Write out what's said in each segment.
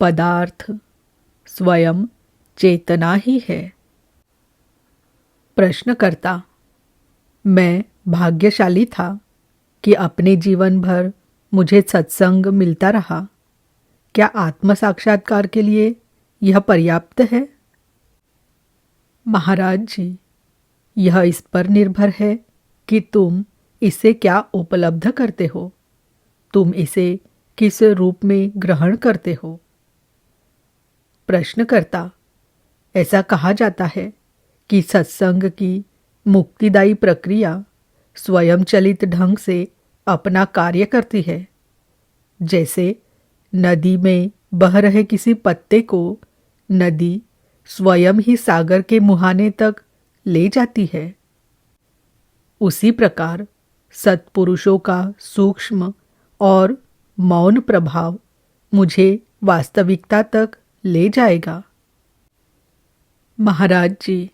पदार्थ स्वयं चेतना ही है। प्रश्नकर्ता: मैं भाग्यशाली था कि अपने जीवन भर मुझे सत्संग मिलता रहा। क्या आत्म साक्षात्कार के लिए यह पर्याप्त है? महाराज जी, यह इस पर निर्भर है कि तुम इससे क्या उपलब्ध करते हो, तुम इसे किस रूप में ग्रहण करते हो। प्रश्नकर्ता: ऐसा कहा जाता है कि सत्संग की मुक्तिदायी प्रक्रिया स्वयंचलित ढंग से अपना कार्य करती है। जैसे नदी में बह रहे किसी पत्ते को नदी स्वयं ही सागर के मुहाने तक ले जाती है, उसी प्रकार सत्पुरुषों का सूक्ष्म और मौन प्रभाव मुझे वास्तविकता तक ले जाएगा। महाराज जी,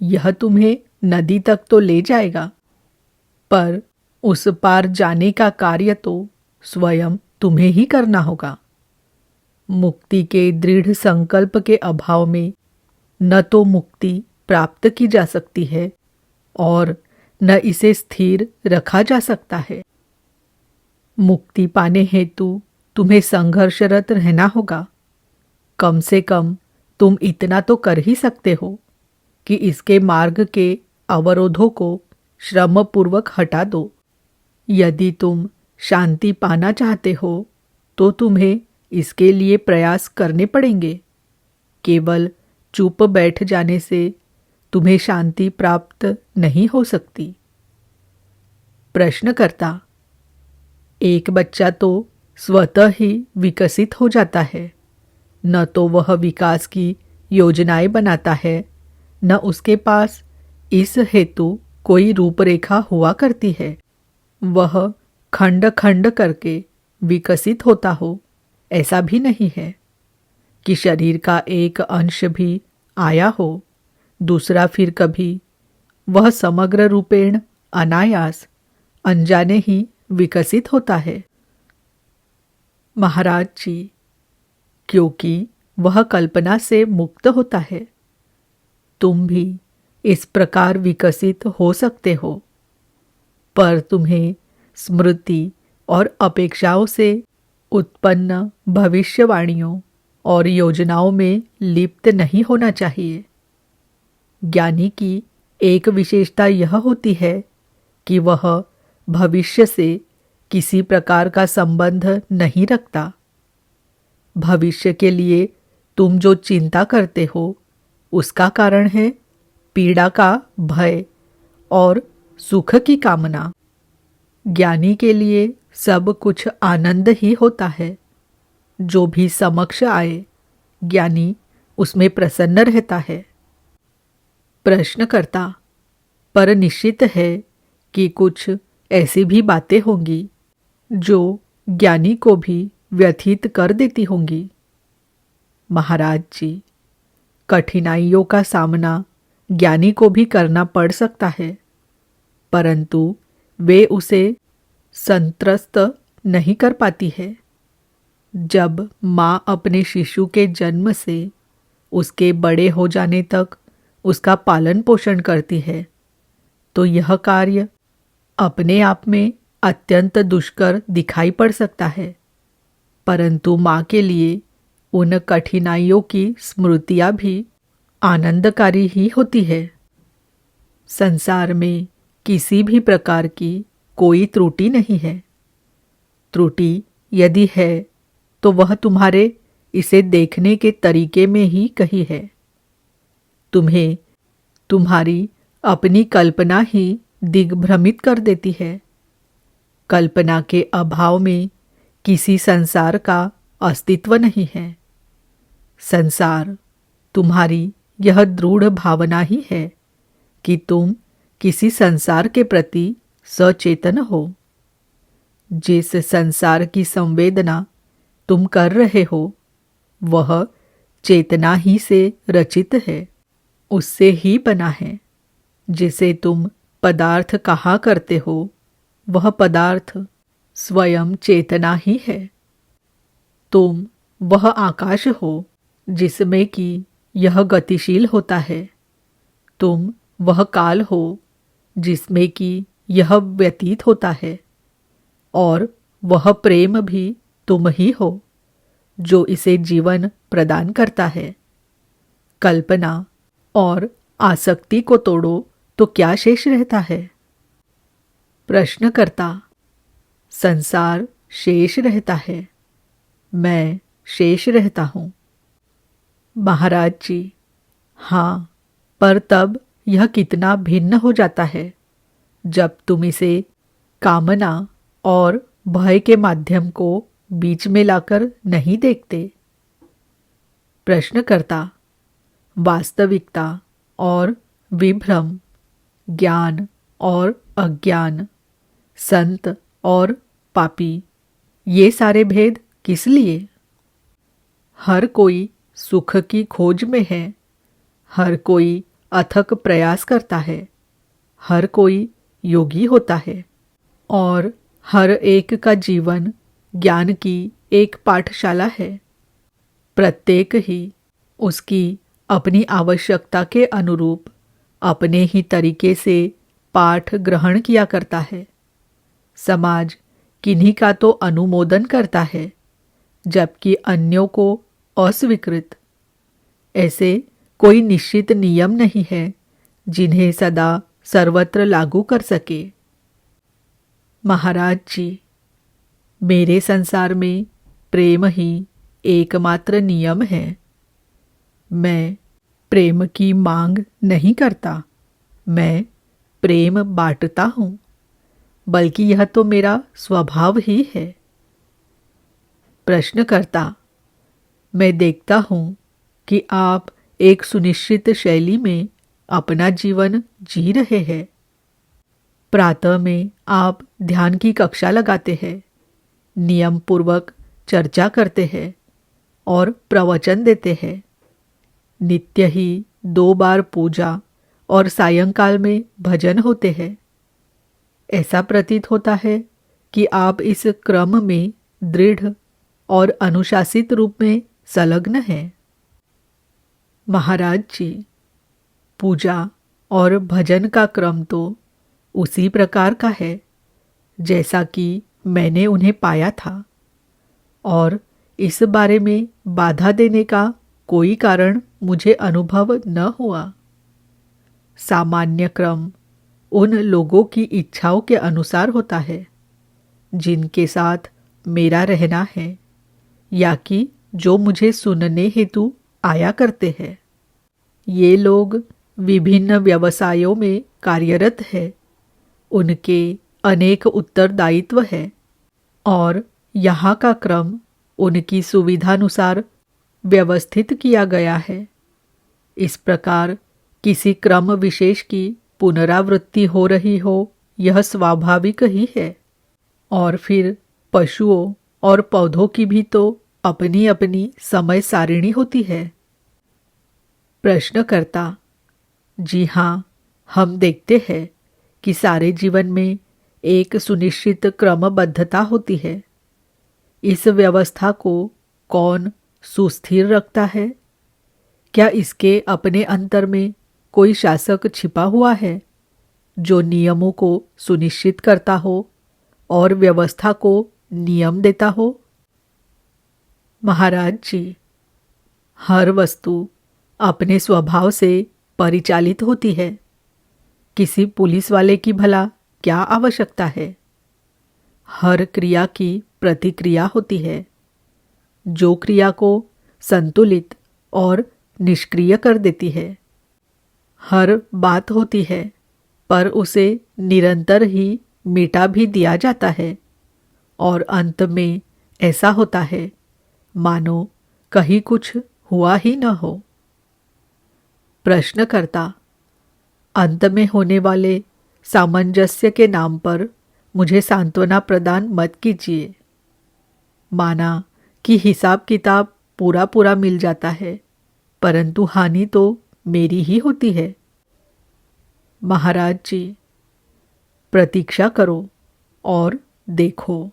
यह तुम्हें नदी तक तो ले जाएगा, पर उस पार जाने का कार्य तो स्वयं तुम्हें ही करना होगा। मुक्ति के दृढ़ संकल्प के अभाव में न तो मुक्ति प्राप्त की जा सकती है और न इसे स्थिर रखा जा सकता है। मुक्ति पाने हेतु तुम्हें संघर्षरत रहना होगा। कम से कम तुम इतना तो कर ही सकते हो कि इसके मार्ग के अवरोधों को श्रमपूर्वक हटा दो। यदि तुम शांति पाना चाहते हो तो तुम्हें इसके लिए प्रयास करने पड़ेंगे। केवल चुप बैठ जाने से तुम्हें शांति प्राप्त नहीं हो सकती। प्रश्नकर्ता: एक बच्चा तो स्वतः ही विकसित हो जाता है, न तो वह विकास की योजनाएं बनाता है, न उसके पास इस हेतु कोई रूपरेखा हुआ करती है। वह खंड खंड करके विकसित होता हो, ऐसा भी नहीं है कि शरीर का एक अंश भी आया हो, दूसरा फिर कभी। वह समग्र रूपेण अनायास अनजाने ही विकसित होता है। महाराज जी, क्योंकि वह कल्पना से मुक्त होता है, तुम भी इस प्रकार विकसित हो सकते हो, पर तुम्हें स्मृति और अपेक्षाओं से उत्पन्न भविष्यवाणियों और योजनाओं में लिप्त नहीं होना चाहिए। ज्ञानी की एक विशेषता यह होती है कि वह भविष्य से किसी प्रकार का संबंध नहीं रखता। भविष्य के लिए तुम जो चिंता करते हो, उसका कारण है पीड़ा का भय और सुख की कामना। ज्ञानी के लिए सब कुछ आनंद ही होता है। जो भी समक्ष आए, ज्ञानी उसमें प्रसन्न रहता है। प्रश्नकर्ता: पर निश्चित है कि कुछ ऐसी भी बातें होंगी जो ज्ञानी को भी व्यथित कर देती होंगी। महाराज जी, कठिनाइयों का सामना ज्ञानी को भी करना पड़ सकता है, परंतु वे उसे संत्रस्त नहीं कर पाती है। जब माँ अपने शिशु के जन्म से उसके बड़े हो जाने तक उसका पालन पोषण करती है, तो यह कार्य अपने आप में अत्यंत दुष्कर दिखाई पड़ सकता है, परंतु माँ के लिए उन कठिनाइयों की स्मृतियाँ भी आनंदकारी ही होती है। संसार में किसी भी प्रकार की कोई त्रुटि नहीं है। त्रुटि यदि है तो वह तुम्हारे इसे देखने के तरीके में ही कही है। तुम्हें तुम्हारी अपनी कल्पना ही दिग्भ्रमित कर देती है। कल्पना के अभाव में किसी संसार का अस्तित्व नहीं है। संसार तुम्हारी यह दृढ़ भावना ही है कि तुम किसी संसार के प्रति सचेतन हो। जिस संसार की संवेदना तुम कर रहे हो, वह चेतना ही से रचित है, उससे ही बना है। जिसे तुम पदार्थ कहा करते हो, वह पदार्थ स्वयं चेतना ही है। तुम वह आकाश हो जिसमें कि यह गतिशील होता है। तुम वह काल हो जिसमें कि यह व्यतीत होता है। और वह प्रेम भी तुम ही हो जो इसे जीवन प्रदान करता है। कल्पना और आसक्ति को तोड़ो तो क्या शेष रहता है? प्रश्नकर्ता, संसार शेष रहता है, मैं शेष रहता हूँ। महाराज जी, हाँ, पर तब यह कितना भिन्न हो जाता है जब तुम इसे कामना और भय के माध्यम को बीच में लाकर नहीं देखते। प्रश्नकर्ता, वास्तविकता और विभ्रम, ज्ञान और अज्ञान, संत और पापी, ये सारे भेद किस लिए? हर कोई सुख की खोज में है, हर कोई अथक प्रयास करता है, हर कोई योगी होता है और हर एक का जीवन ज्ञान की एक पाठशाला है। प्रत्येक ही उसकी अपनी आवश्यकता के अनुरूप अपने ही तरीके से पाठ ग्रहण किया करता है। समाज किन्हीं का तो अनुमोदन करता है जबकि अन्यों को अस्वीकृत। ऐसे कोई निश्चित नियम नहीं है जिन्हें सदा सर्वत्र लागू कर सके। महाराज जी, मेरे संसार में प्रेम ही एकमात्र नियम है। मैं प्रेम की मांग नहीं करता, मैं प्रेम बांटता हूँ, बल्कि यह तो मेरा स्वभाव ही है। प्रश्नकर्ता, मैं देखता हूँ कि आप एक सुनिश्चित शैली में अपना जीवन जी रहे हैं। प्रातः में आप ध्यान की कक्षा लगाते हैं, नियम पूर्वक चर्चा करते हैं और प्रवचन देते हैं। नित्य ही 2 बार पूजा और सायंकाल में भजन होते हैं। ऐसा प्रतीत होता है कि आप इस क्रम में दृढ़ और अनुशासित रूप में संलग्न हैं। महाराज जी, पूजा और भजन का क्रम तो उसी प्रकार का है जैसा कि मैंने उन्हें पाया था, और इस बारे में बाधा देने का कोई कारण मुझे अनुभव न हुआ। सामान्य क्रम उन लोगों की इच्छाओं के अनुसार होता है जिनके साथ मेरा रहना है या कि जो मुझे सुनने हेतु आया करते हैं। ये लोग विभिन्न व्यवसायों में कार्यरत हैं, उनके अनेक उत्तरदायित्व हैं और यहाँ का क्रम उनकी सुविधानुसार व्यवस्थित किया गया है। इस प्रकार किसी क्रम विशेष की पुनरावृत्ति हो रही हो यह स्वाभाविक ही है। और फिर पशुओं और पौधों की भी तो अपनी अपनी समय सारिणी होती है। प्रश्नकर्ता, जी हाँ, हम देखते हैं कि सारे जीवन में एक सुनिश्चित क्रमबद्धता होती है। इस व्यवस्था को कौन सुस्थिर रखता है? क्या इसके अपने अंतर में कोई शासक छिपा हुआ है जो नियमों को सुनिश्चित करता हो और व्यवस्था को नियम देता हो? महाराज जी, हर वस्तु अपने स्वभाव से परिचालित होती है। किसी पुलिस वाले की भला क्या आवश्यकता है? हर क्रिया की प्रतिक्रिया होती है। जो क्रिया को संतुलित और निष्क्रिय कर देती है। हर बात होती है, पर उसे निरंतर ही मिटा भी दिया जाता है और अंत में ऐसा होता है मानो कहीं कुछ हुआ ही न हो। प्रश्नकर्ता, अंत में होने वाले सामंजस्य के नाम पर मुझे सांत्वना प्रदान मत कीजिए। माना कि हिसाब किताब पूरा पूरा मिल जाता है, परंतु हानि तो मेरी ही होती है। महाराज जी, प्रतीक्षा करो और देखो।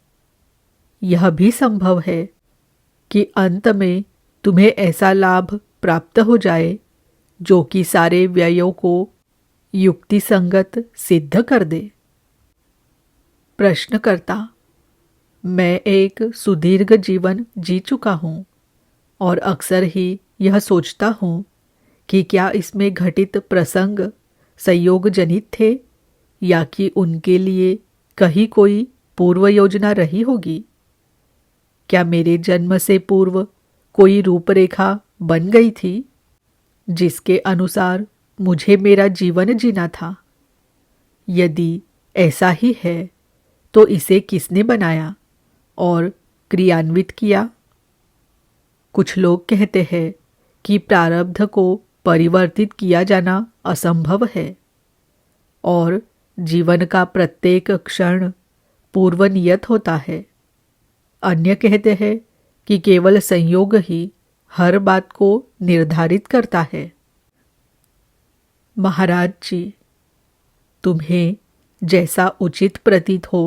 यह भी संभव है कि अंत में तुम्हें ऐसा लाभ प्राप्त हो जाए जो कि सारे व्ययों को युक्ति संगत सिद्ध कर दे। प्रश्नकर्ता: मैं एक सुदीर्घ जीवन जी चुका हूँ और अक्सर ही यह सोचता हूँ कि क्या इसमें घटित प्रसंग संयोग जनित थे या कि उनके लिए कहीं कोई पूर्व योजना रही होगी। क्या मेरे जन्म से पूर्व कोई रूपरेखा बन गई थी जिसके अनुसार मुझे मेरा जीवन जीना था। यदि ऐसा ही है तो इसे किसने बनाया और क्रियान्वित किया। कुछ लोग कहते हैं कि प्रारब्ध को परिवर्तित किया जाना असंभव है और जीवन का प्रत्येक क्षण पूर्व नियत होता है। अन्य कहते हैं कि केवल संयोग ही हर बात को निर्धारित करता है। महाराज जी, तुम्हें जैसा उचित प्रतीत हो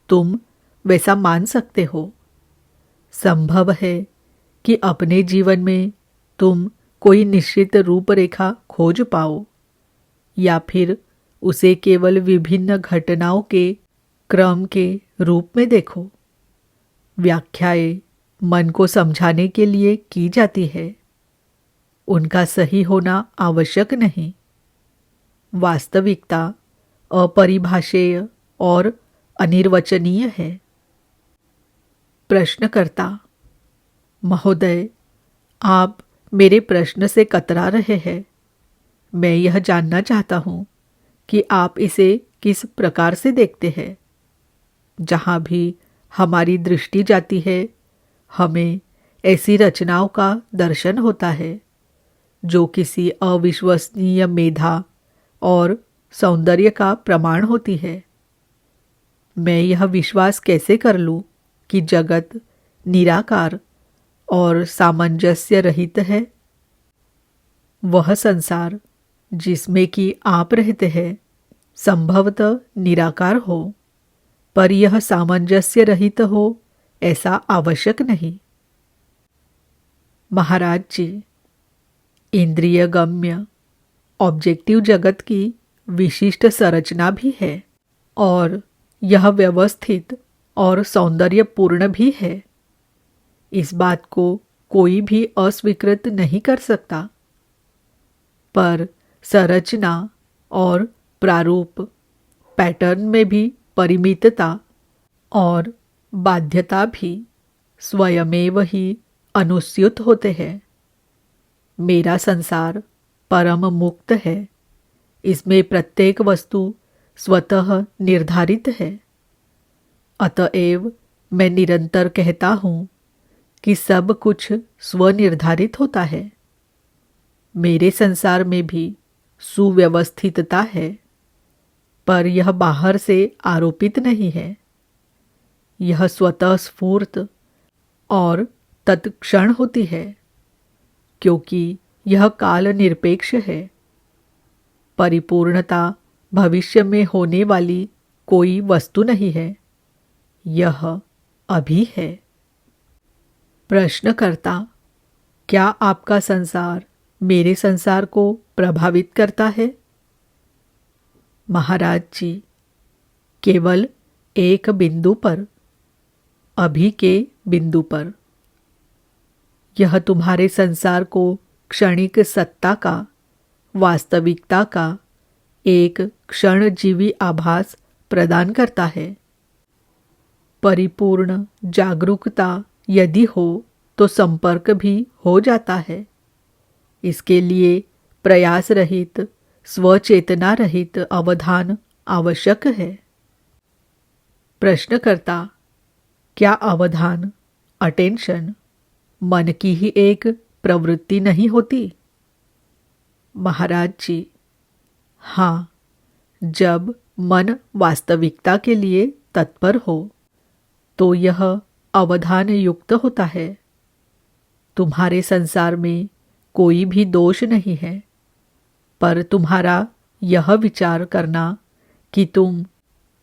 तुम वैसा मान सकते हो। संभव है कि अपने जीवन में तुम कोई निश्चित रूपरेखा खोज पाओ या फिर उसे केवल विभिन्न घटनाओं के क्रम के रूप में देखो। व्याख्याएं मन को समझाने के लिए की जाती है, उनका सही होना आवश्यक नहीं। वास्तविकता अपरिभाषेय और अनिर्वचनीय है। प्रश्नकर्ता: महोदय, आप मेरे प्रश्न से कतरा रहे हैं। मैं यह जानना चाहता हूँ कि आप इसे किस प्रकार से देखते हैं। जहाँ भी हमारी दृष्टि जाती है हमें ऐसी रचनाओं का दर्शन होता है जो किसी अविश्वसनीय मेधा और सौंदर्य का प्रमाण होती है। मैं यह विश्वास कैसे कर लूं कि जगत निराकार और सामंजस्य रहित है। वह संसार जिसमें कि आप रहते हैं संभवतः निराकार हो, पर यह सामंजस्य रहित हो ऐसा आवश्यक नहीं। महाराज जी, इंद्रिय गम्य ऑब्जेक्टिव जगत की विशिष्ट संरचना भी है और यह व्यवस्थित और सौंदर्यपूर्ण भी है। इस बात को कोई भी अस्वीकृत नहीं कर सकता, पर संरचना और प्रारूप पैटर्न में भी परिमितता और बाध्यता भी स्वयमेव ही अनुस्यूत होते हैं। मेरा संसार परम मुक्त है। इसमें प्रत्येक वस्तु स्वतः निर्धारित है। अतएव मैं निरंतर कहता हूँ कि सब कुछ स्वनिर्धारित होता है। मेरे संसार में भी सुव्यवस्थितता है, पर यह बाहर से आरोपित नहीं है। यह स्वतः स्फूर्त और तत्क्षण होती है, क्योंकि यह काल निरपेक्ष है। परिपूर्णता भविष्य में होने वाली कोई वस्तु नहीं है, यह अभी है। प्रश्नकर्ता: क्या आपका संसार मेरे संसार को प्रभावित करता है। महाराज जी, केवल एक बिंदु पर, अभी के बिंदु पर। यह तुम्हारे संसार को क्षणिक सत्ता का, वास्तविकता का एक क्षणजीवी आभास प्रदान करता है। परिपूर्ण जागरूकता यदि हो तो संपर्क भी हो जाता है। इसके लिए प्रयास रहित, स्वचेतना रहित अवधान आवश्यक है। प्रश्नकर्ता: क्या अवधान, अटेंशन, मन की ही एक प्रवृत्ति नहीं होती। महाराज जी, हाँ, जब मन वास्तविकता के लिए तत्पर हो तो यह अवधान युक्त होता है। तुम्हारे संसार में कोई भी दोष नहीं है, पर तुम्हारा यह विचार करना कि तुम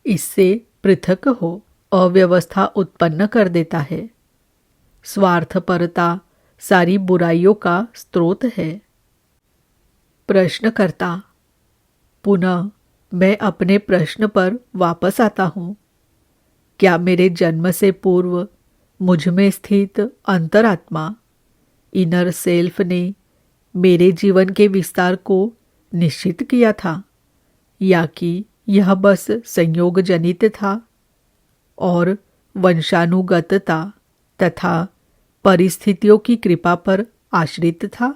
इससे पृथक हो अव्यवस्था उत्पन्न कर देता है। स्वार्थपरता सारी बुराइयों का स्रोत है। प्रश्नकर्ता, पुनः मैं अपने प्रश्न पर वापस आता हूँ। क्या मेरे जन्म से पूर्व मुझ में स्थित अंतरात्मा, इनर सेल्फ ने मेरे जीवन के विस्तार को निश्चित किया था, या कि यह बस संयोग जनित था और वंशानुगतता तथा परिस्थितियों की कृपा पर आश्रित था?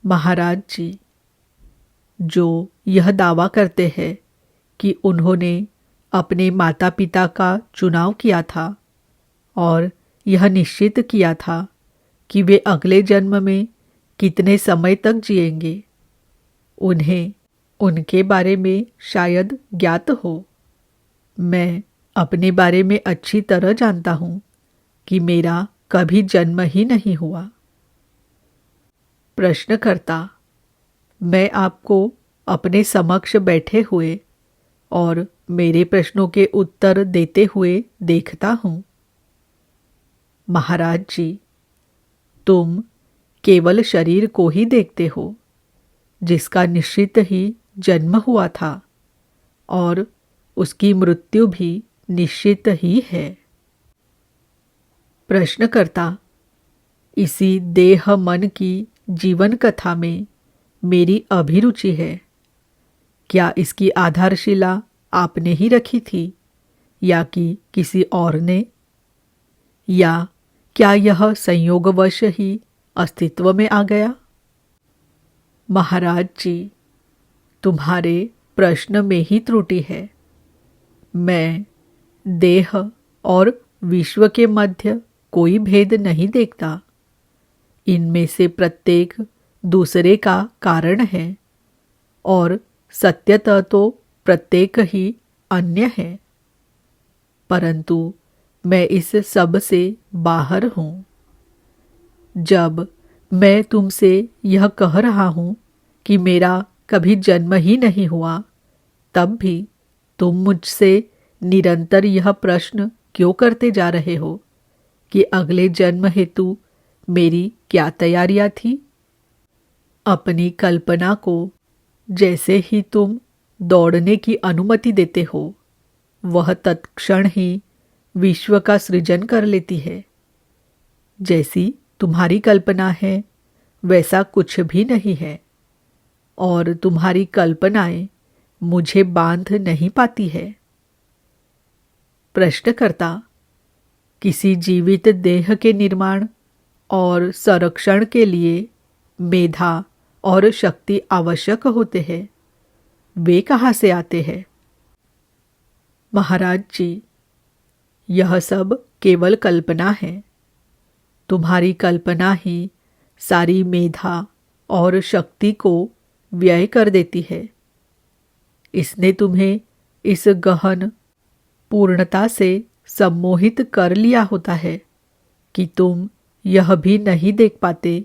महाराज जी, जो यह दावा करते हैं कि उन्होंने अपने माता पिता का चुनाव किया था और यह निश्चित किया था कि वे अगले जन्म में कितने समय तक जिएंगे, उन्हें उनके बारे में शायद ज्ञात हो। मैं अपने बारे में अच्छी तरह जानता हूँ कि मेरा कभी जन्म ही नहीं हुआ। प्रश्नकर्ता, मैं आपको अपने समक्ष बैठे हुए और मेरे प्रश्नों के उत्तर देते हुए देखता हूँ। महाराज जी, तुम केवल शरीर को ही देखते हो, जिसका निश्चित ही जन्म हुआ था और उसकी मृत्यु भी निश्चित ही है। प्रश्नकर्ता, इसी देह मन की जीवन कथा में मेरी अभिरुचि है। क्या इसकी आधारशिला आपने ही रखी थी या कि किसी और ने? या क्या यह संयोगवश ही अस्तित्व में आ गया? महाराज जी, तुम्हारे प्रश्न में ही त्रुटि है। मैं देह और विश्व के मध्य कोई भेद नहीं देखता। इनमें से प्रत्येक दूसरे का कारण है और सत्यतः तो प्रत्येक ही अन्य है, परंतु मैं इस सब से बाहर हूँ। जब मैं तुमसे यह कह रहा हूँ कि मेरा कभी जन्म ही नहीं हुआ, तब भी तुम मुझसे निरंतर यह प्रश्न क्यों करते जा रहे हो कि अगले जन्म हेतु मेरी क्या तैयारियां थी? अपनी कल्पना को जैसे ही तुम दौड़ने की अनुमति देते हो, वह तत्क्षण ही विश्व का सृजन कर लेती है। जैसी तुम्हारी कल्पना है वैसा कुछ भी नहीं है और तुम्हारी कल्पनाएं मुझे बांध नहीं पाती है। प्रश्नकर्ता, किसी जीवित देह के निर्माण और संरक्षण के लिए मेधा और शक्ति आवश्यक होते हैं, वे कहाँ से आते हैं? महाराज जी, यह सब केवल कल्पना है। तुम्हारी कल्पना ही सारी मेधा और शक्ति को व्यय कर देती है। इसने तुम्हें इस गहन पूर्णता से सम्मोहित कर लिया होता है कि तुम यह भी नहीं देख पाते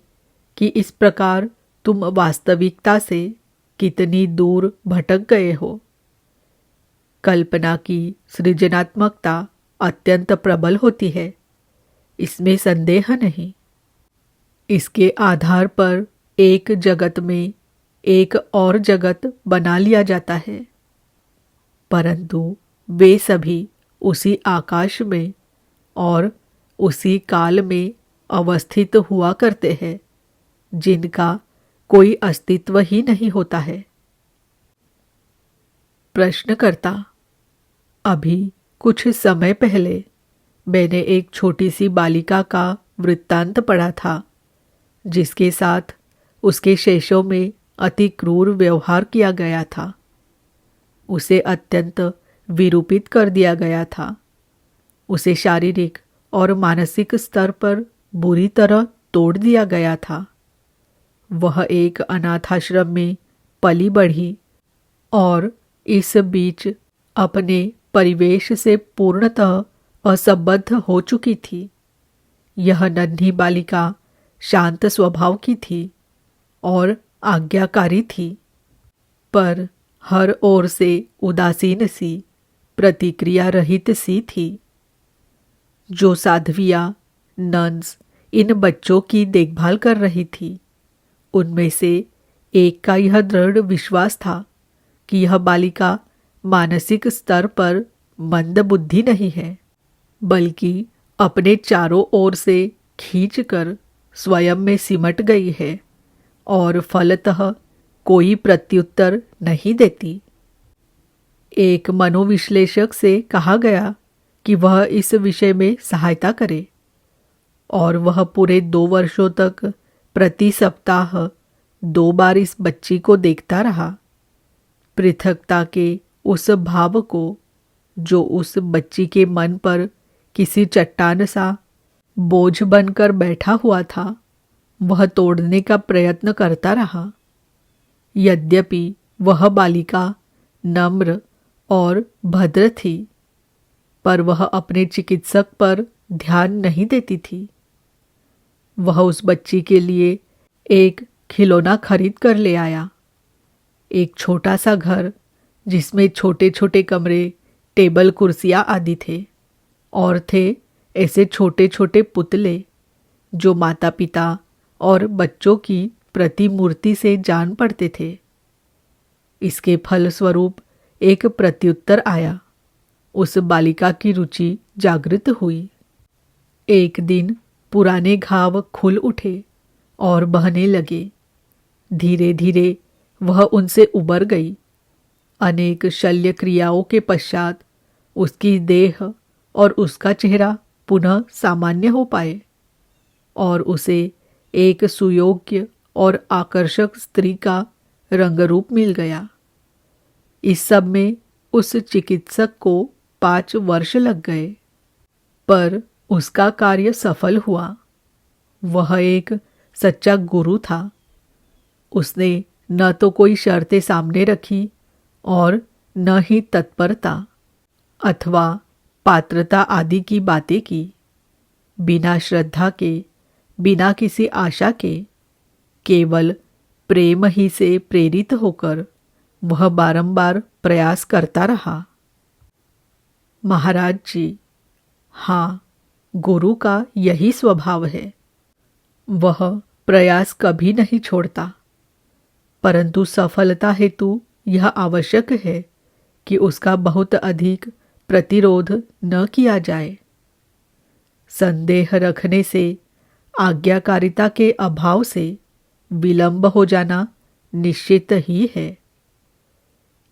कि इस प्रकार तुम वास्तविकता से कितनी दूर भटक गए हो। कल्पना की सृजनात्मकता अत्यंत प्रबल होती है, इसमें संदेह नहीं। इसके आधार पर एक जगत में एक और जगत बना लिया जाता है, परंतु वे सभी उसी आकाश में और उसी काल में अवस्थित हुआ करते हैं, जिनका कोई अस्तित्व ही नहीं होता है। प्रश्नकर्ता, अभी कुछ समय पहले मैंने एक छोटी सी बालिका का वृत्तांत पढ़ा था, जिसके साथ उसके शेषों में अति क्रूर व्यवहार किया गया था। उसे अत्यंत विरूपित कर दिया गया था। उसे शारीरिक और मानसिक स्तर पर बुरी तरह तोड़ दिया गया था। वह एक अनाथाश्रम में पली बढ़ी और इस बीच अपने परिवेश से पूर्णतः असंबद्ध हो चुकी थी। यह नन्ही बालिका शांत स्वभाव की थी और आज्ञाकारी थी, पर हर ओर से उदासीन सी, प्रतिक्रिया रहित सी थी। जो साध्वियाँ नन्स इन बच्चों की देखभाल कर रही थी, उनमें से एक का यह दृढ़ विश्वास था कि यह बालिका मानसिक स्तर पर मंद बुद्धि नहीं है, बल्कि अपने चारों ओर से खींचकर स्वयं में सिमट गई है और फलतः कोई प्रत्युत्तर नहीं देती। एक मनोविश्लेषक से कहा गया कि वह इस विषय में सहायता करे, और वह पूरे 2 वर्षों तक प्रति सप्ताह 2 बार इस बच्ची को देखता रहा। पृथकता के उस भाव को जो उस बच्ची के मन पर किसी चट्टान सा बोझ बनकर बैठा हुआ था, वह तोड़ने का प्रयत्न करता रहा। यद्यपि वह बालिका नम्र और भद्र थी, पर वह अपने चिकित्सक पर ध्यान नहीं देती थी। वह उस बच्ची के लिए एक खिलौना खरीद कर ले आया, एक छोटा सा घर जिसमें छोटे छोटे कमरे, टेबल, कुर्सियाँ आदि थे, और थे ऐसे छोटे छोटे पुतले जो माता पिता और बच्चों की प्रतिमूर्ति से जान पड़ते थे। इसके फलस्वरूप एक प्रत्युत्तर आया। उस बालिका की रुचि जागृत हुई। एक दिन पुराने घाव खुल उठे और बहने लगे। धीरे धीरे वह उनसे उबर गई। अनेक शल्य क्रियाओं के पश्चात उसकी देह और उसका चेहरा पुनः सामान्य हो पाए और उसे एक सुयोग्य और आकर्षक स्त्री का रंगरूप मिल गया। इस सब में उस चिकित्सक को 5 वर्ष लग गए, पर उसका कार्य सफल हुआ। वह एक सच्चा गुरु था। उसने न तो कोई शर्तें सामने रखी और न ही तत्परता अथवा पात्रता आदि की बातें की। बिना श्रद्धा के, बिना किसी आशा के, केवल प्रेम ही से प्रेरित होकर वह बारंबार प्रयास करता रहा। महाराज जी, हाँ, गुरु का यही स्वभाव है। वह प्रयास कभी नहीं छोड़ता, परंतु सफलता हेतु यह आवश्यक है कि उसका बहुत अधिक प्रतिरोध न किया जाए। संदेह रखने से, आज्ञाकारिता के अभाव से विलंब हो जाना निश्चित ही है।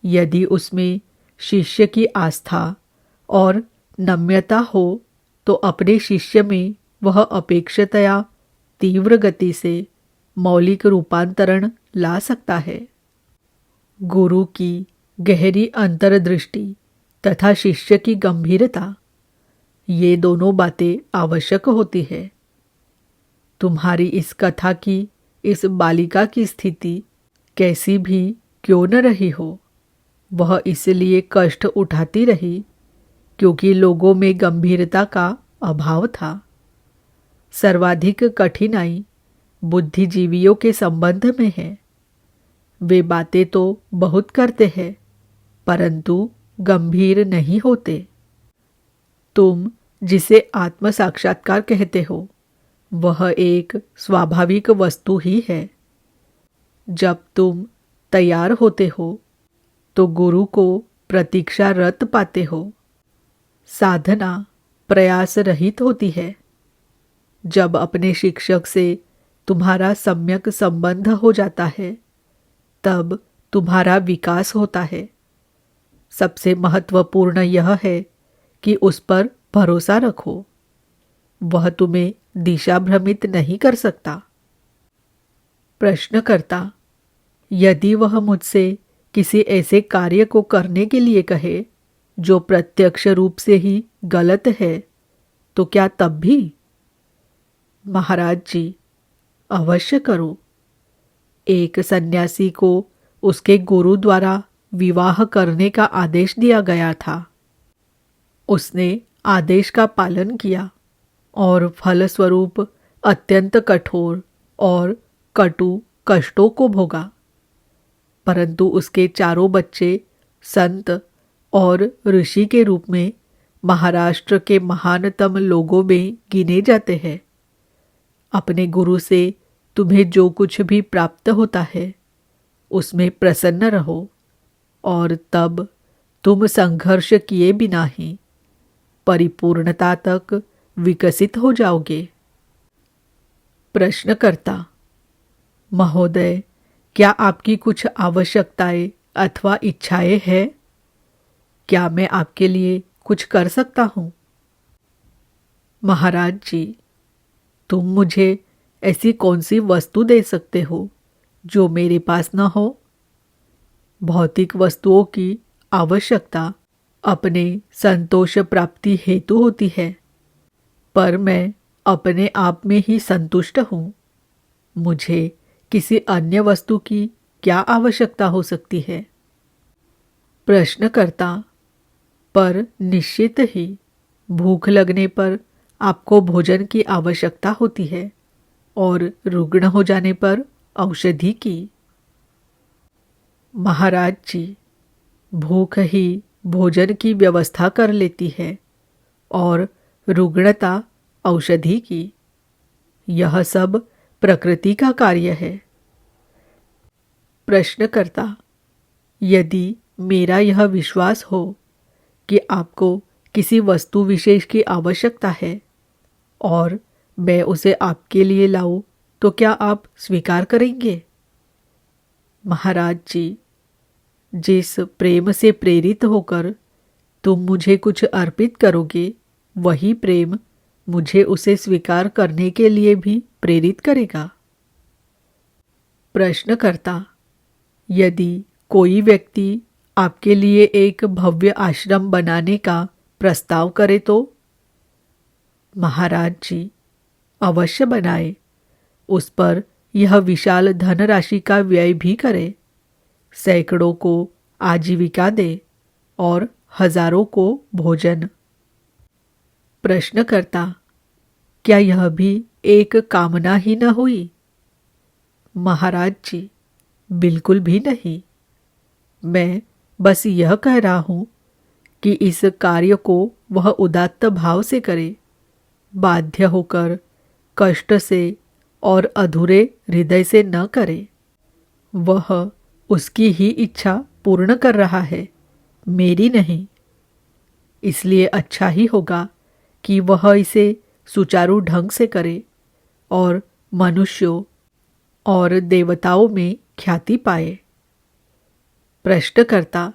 यदि उसमें शिष्य की आस्था और नम्यता हो तो अपने शिष्य में वह अपेक्षितया तीव्र गति से मौलिक रूपांतरण ला सकता है। गुरु की गहरी अंतर्दृष्टि तथा शिष्य की गंभीरता, ये दोनों बातें आवश्यक होती है। तुम्हारी इस कथा की इस बालिका की स्थिति कैसी भी क्यों न रही हो, वह इसलिए कष्ट उठाती रही क्योंकि लोगों में गंभीरता का अभाव था। सर्वाधिक कठिनाई बुद्धिजीवियों के संबंध में है। वे बातें तो बहुत करते हैं, परंतु गंभीर नहीं होते। तुम जिसे आत्म साक्षात्कार कहते हो, वह एक स्वाभाविक वस्तु ही है। जब तुम तैयार होते हो तो गुरु को प्रतीक्षारत पाते हो। साधना प्रयास रहित होती है। जब अपने शिक्षक से तुम्हारा सम्यक संबंध हो जाता है, तब तुम्हारा विकास होता है। सबसे महत्वपूर्ण यह है कि उस पर भरोसा रखो। वह तुम्हें दिशा भ्रमित नहीं कर सकता। प्रश्नकर्ता, यदि वह मुझसे किसी ऐसे कार्य को करने के लिए कहे जो प्रत्यक्ष रूप से ही गलत है, तो क्या तब भी? महाराज जी, अवश्य करो। एक सन्यासी को उसके गुरु द्वारा विवाह करने का आदेश दिया गया था। उसने आदेश का पालन किया और फलस्वरूप अत्यंत कठोर और कटु कष्टों को भोगा, परंतु उसके चारों बच्चे संत और ऋषि के रूप में महाराष्ट्र के महानतम लोगों में गिने जाते हैं। अपने गुरु से तुम्हें जो कुछ भी प्राप्त होता है उसमें प्रसन्न रहो और तब तुम संघर्ष किए बिना ही परिपूर्णता तक विकसित हो जाओगे। प्रश्नकर्ता: महोदय, क्या आपकी कुछ आवश्यकताएं अथवा इच्छाएं हैं? क्या मैं आपके लिए कुछ कर सकता हूँ? महाराज जी, तुम मुझे ऐसी कौन सी वस्तु दे सकते हो जो मेरे पास न हो? भौतिक वस्तुओं की आवश्यकता अपने संतोष प्राप्ति हेतु होती है, पर मैं अपने आप में ही संतुष्ट हूँ। मुझे किसी अन्य वस्तु की क्या आवश्यकता हो सकती है? प्रश्नकर्ता: पर निश्चित ही भूख लगने पर आपको भोजन की आवश्यकता होती है और रुग्ण हो जाने पर औषधि की। महाराज जी, भूख ही भोजन की व्यवस्था कर लेती है और रुग्णता औषधि की। यह सब प्रकृति का कार्य है। प्रश्नकर्ता: यदि मेरा यह विश्वास हो कि आपको किसी वस्तु विशेष की आवश्यकता है और मैं उसे आपके लिए लाऊं, तो क्या आप स्वीकार करेंगे? महाराज जी, जिस प्रेम से प्रेरित होकर तुम मुझे कुछ अर्पित करोगे, वही प्रेम मुझे उसे स्वीकार करने के लिए भी प्रेरित करेगा। प्रश्नकर्ता: यदि कोई व्यक्ति आपके लिए एक भव्य आश्रम बनाने का प्रस्ताव करे तो? महाराज जी, अवश्य बनाए। उस पर यह विशाल धनराशि का व्यय भी करे, सैकड़ों को आजीविका दे और हजारों को भोजन। प्रश्नकर्ता: क्या यह भी एक कामना ही न हुई? महाराज जी, बिल्कुल भी नहीं। मैं बस यह कह रहा हूँ कि इस कार्य को वह उदात्त भाव से करे, बाध्य होकर, कष्ट से और अधूरे हृदय से न करे। वह उसकी ही इच्छा पूर्ण कर रहा है, मेरी नहीं। इसलिए अच्छा ही होगा कि वह इसे सुचारू ढंग से करे और मनुष्यों और देवताओं में ख्याति पाए। प्रश्नकर्ता: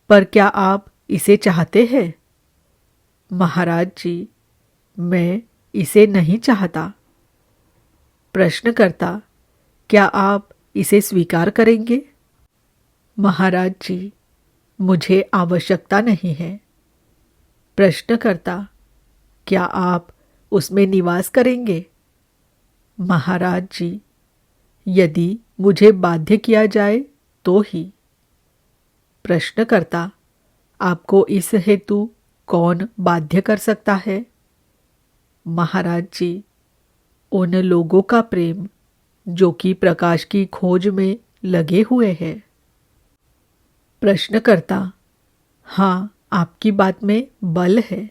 पर क्या आप इसे चाहते हैं? महाराज जी, मैं इसे नहीं चाहता। प्रश्नकर्ता: क्या आप इसे स्वीकार करेंगे? महाराज जी, मुझे आवश्यकता नहीं है। प्रश्नकर्ता: क्या आप उसमें निवास करेंगे? महाराज जी, यदि मुझे बाध्य किया जाए तो ही। प्रश्नकर्ता: आपको इस हेतु कौन बाध्य कर सकता है? महाराज जी, उन लोगों का प्रेम जो कि प्रकाश की खोज में लगे हुए हैं। प्रश्नकर्ता: हाँ, आपकी बात में बल है।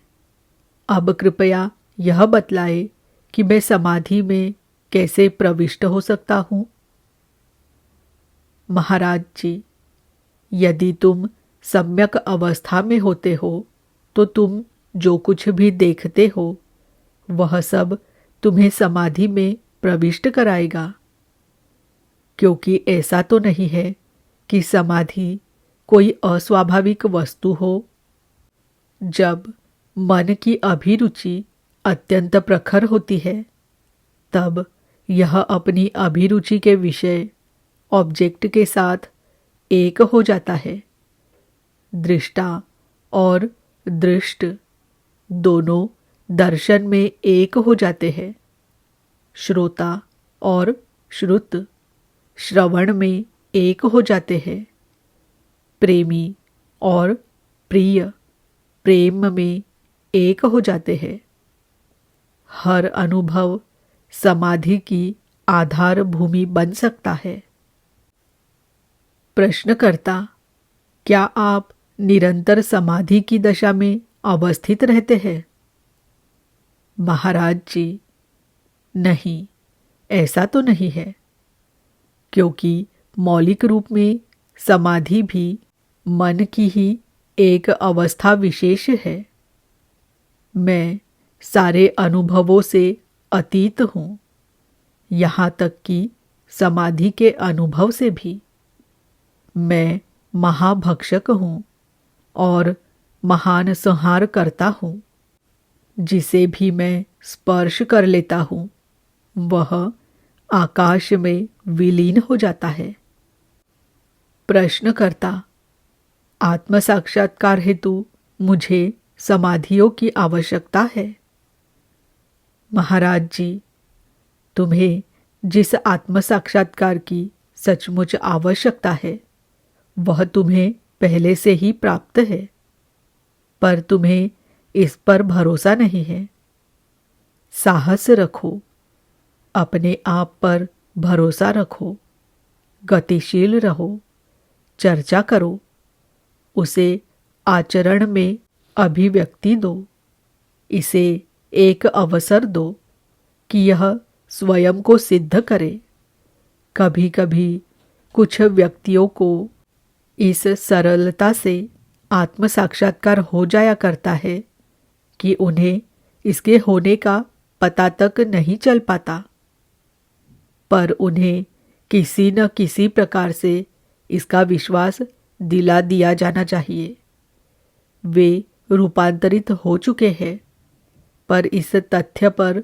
अब कृपया यह बतलाए कि मैं समाधि में कैसे प्रविष्ट हो सकता हूँ? महाराज जी, यदि तुम सम्यक अवस्था में होते हो तो तुम जो कुछ भी देखते हो वह सब तुम्हें समाधि में प्रविष्ट कराएगा, क्योंकि ऐसा तो नहीं है कि समाधि कोई अस्वाभाविक वस्तु हो। जब मन की अभिरुचि अत्यंत प्रखर होती है तब यह अपनी अभिरुचि के विषय ऑब्जेक्ट के साथ एक हो जाता है। दृष्टा और दृष्ट दोनों दर्शन में एक हो जाते हैं। श्रोता और श्रुत श्रवण में एक हो जाते हैं। प्रेमी और प्रिय प्रेम में एक हो जाते हैं। हर अनुभव समाधि की आधार भूमि बन सकता है। प्रश्नकर्ता: क्या आप निरंतर समाधि की दशा में अवस्थित रहते हैं? महाराज जी, नहीं, ऐसा तो नहीं है, क्योंकि मौलिक रूप में समाधि भी मन की ही एक अवस्था विशेष है। मैं सारे अनुभवों से अतीत हूँ, यहाँ तक कि समाधि के अनुभव से भी। मैं महाभक्षक हूँ और महान संहार करता हूँ। जिसे भी मैं स्पर्श कर लेता हूँ वह आकाश में विलीन हो जाता है। प्रश्नकर्ता, आत्म साक्षात्कार हेतु मुझे समाधियों की आवश्यकता है? महाराज जी, तुम्हें जिस आत्म साक्षात्कार की सचमुच आवश्यकता है वह तुम्हें पहले से ही प्राप्त है, पर तुम्हें इस पर भरोसा नहीं है। साहस रखो, अपने आप पर भरोसा रखो, गतिशील रहो, चर्चा करो, उसे आचरण में अभिव्यक्ति दो, इसे एक अवसर दो कि यह स्वयं को सिद्ध करे। कभी कभी कुछ व्यक्तियों को इस सरलता से आत्म साक्षात्कार हो जाया करता है कि उन्हें इसके होने का पता तक नहीं चल पाता, पर उन्हें किसी न किसी प्रकार से इसका विश्वास दिला दिया जाना चाहिए। वे रूपांतरित हो चुके हैं, पर इस तथ्य पर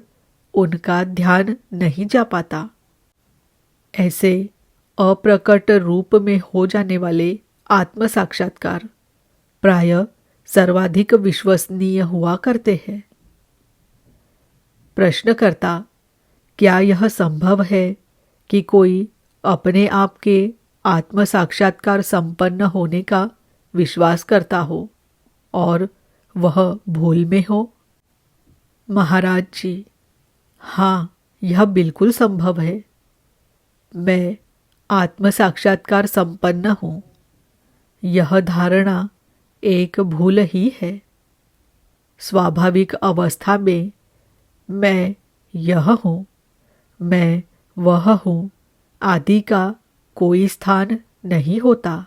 उनका ध्यान नहीं जा पाता। ऐसे अप्रकट रूप में हो जाने वाले आत्म साक्षात्कार प्रायः सर्वाधिक विश्वसनीय हुआ करते हैं। प्रश्नकर्ता, क्या यह संभव है कि कोई अपने आप के आत्म साक्षात्कार संपन्न होने का विश्वास करता हो और वह भूल में हो? महाराज जी, हाँ, यह बिल्कुल संभव है। मैं आत्म साक्षात्कार संपन्न हूँ, यह धारणा एक भूल ही है। स्वाभाविक अवस्था में मैं यह हूँ, मैं वह हूँ आदि का कोई स्थान नहीं होता।